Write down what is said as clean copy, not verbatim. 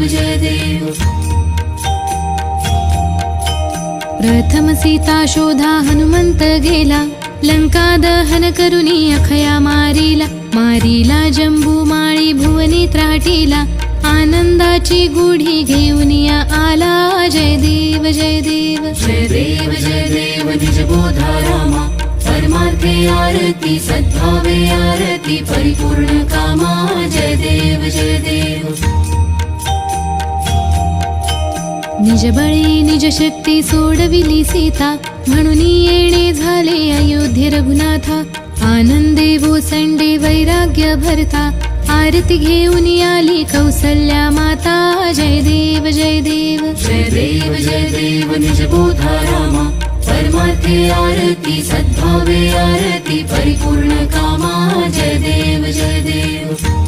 देव जय देव। प्रथम सीता शोधा हनुमंत गेला, लंका दहन करुनी अखया मारिला। मारिला जंबू माळी भुवनी त्राटिला, आनंदाची गुढी घेऊन या आला। जय देव जय देव जय देव जय देव निज बोधा रामा, परमार्थे आरती सद्भावे आरती परिपूर्ण कामा। जय देव जय देव। निज बळी निज शक्ती सोडविली सीता, म्हणून येणे झाले अयोध्ये रघुनाथा। आनंदे ओसंडे वैराग्य भरता, आरती घेऊन आली कौसल्या माता। जय देव जय देव जय देव जय देव निज बोधा रामा, परमार्थे आरती सद्भावे आरती परिपूर्ण कामा। जय देव जय देव।